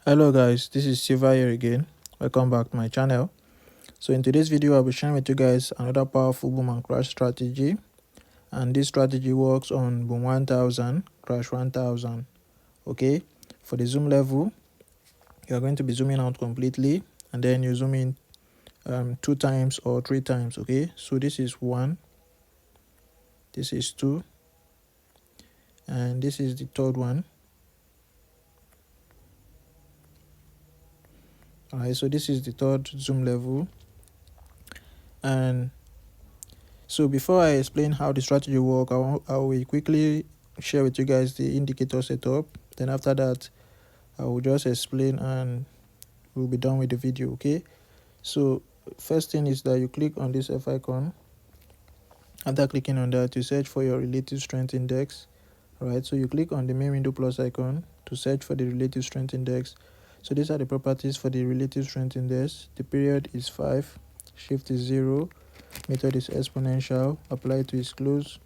Hello guys, this is Silva here again. Welcome back to my channel. So in today's video I'll be sharing with you guys another powerful boom and crash strategy, and this strategy works on boom 1000 crash 1000. Okay, for the zoom level you're going to be zooming out completely and then you zoom in 2 times or 3 times. Okay, so this is 1, this is 2, and this is the third one. Alright, so this is the third zoom level. And so before I explain how the strategy works, I will quickly share with you guys the indicator setup. Then after that, I will just explain and we'll be done with the video. Okay, so first thing is that you click on this F icon. After clicking on that, you search for your relative strength index. Alright, so you click on the main window plus icon to search for the relative strength index. So these are the properties for the relative strength index. The period is 5, shift is 0, method is exponential, apply to its close.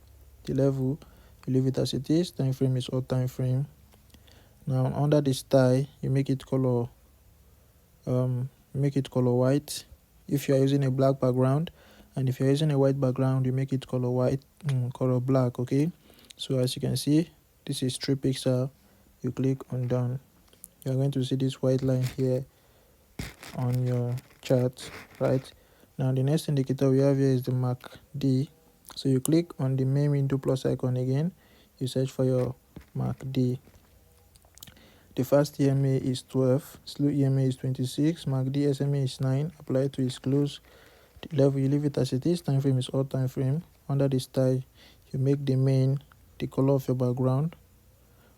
The level, you leave it as it is. Time frame is all time frame. Now under this tie, you make it color white if you are using a black background, and if you're using a white background, you make it color black. Okay, so as you can see, this is 3 pixel. You click on done, you're going to see this white line here on your chart. Right now, the next indicator we have here is the MACD. So you click on the main window plus icon again, you search for your MACD. The fast EMA is 12, slow EMA is 26, MACD SMA is 9, apply to its close. The level, you leave it as it is. Time frame is all time frame. Under this tie, you make the main the color of your background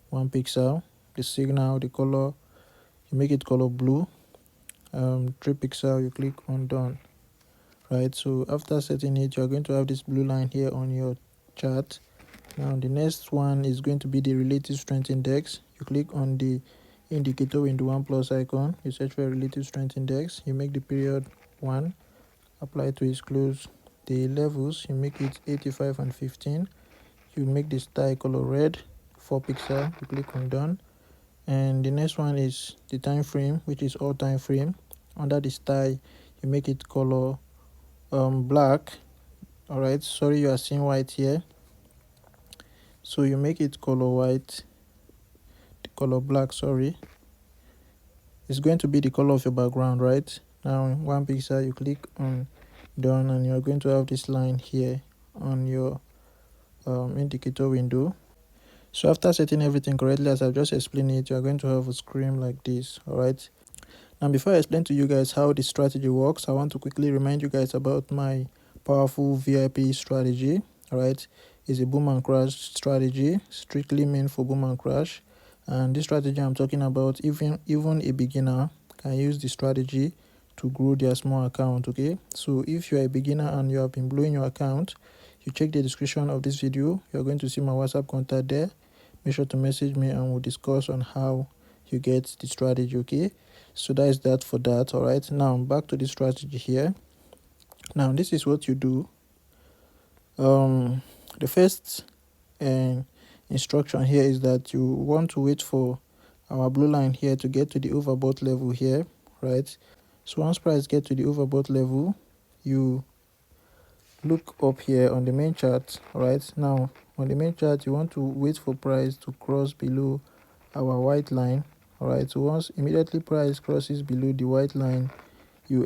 1 pixel. The signal, the color, you make it color blue 3 pixel. You click on done. Right, so after setting it, you're going to have this blue line here on your chart. Now the next one is going to be the relative strength index. You click on the indicator window 1 plus icon, you search for relative strength index, you make the period 1, apply to its close. The levels, you make it 85 and 15. You make this tie color red 4 pixel. You click on done. And the next one is the time frame, which is all time frame. Under this tie, you make it color black. All right, sorry, you are seeing white here, so you make it color white, the color black, sorry. It's going to be the color of your background. Right now, 1 pixel, you click on done, and you're going to have this line here on your indicator window. So after setting everything correctly, as I've just explained it, you're going to have a screen like this. All right, now before I explain to you guys how this strategy works, I want to quickly remind you guys about my powerful VIP strategy. All right, it's a boom and crash strategy, strictly meant for boom and crash. And this strategy I'm talking about, even a beginner can use the strategy to grow their small account. Okay, so if you're a beginner and you have been blowing your account, you check the description of this video, you're going to see my WhatsApp contact there. Make sure to message me and we'll discuss on how you get the strategy. Okay, so that is that for that. All right, now back to the strategy here. Now this is what you do. The first instruction here is that you want to wait for our blue line here to get to the overbought level here. Right, so once price get to the overbought level, you look up here on the main chart. Right now, on the main chart, you want to wait for price to cross below our white line. All right, so once immediately price crosses below the white line, you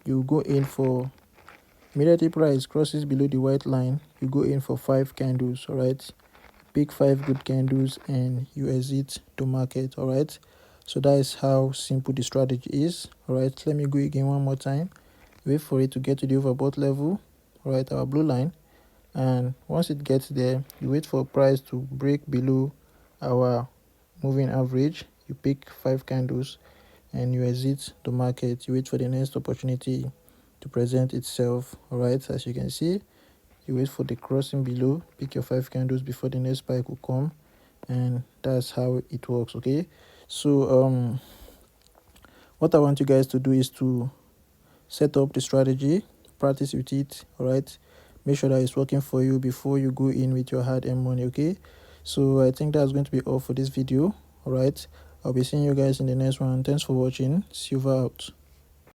go in for, immediately price crosses below the white line, you go in for 5 candles. All right, pick 5 good candles and you exit the market. All right, so that is how simple the strategy is. All right, let me go again one more time. Wait for it to get to the overbought level, right, our blue line, and once it gets there, you wait for price to break below our moving average. You pick 5 candles and you exit the market. You wait for the next opportunity to present itself. All right, as you can see, you wait for the crossing below, pick your 5 candles before the next spike will come, and that's how it works. Okay, so what I want you guys to do is to set up the strategy, practice with it. All right, make sure that it's working for you before you go in with your hard-earned money. Okay, so I think that's going to be all for this video. All right, I'll be seeing you guys in the next one. Thanks for watching. Silver out.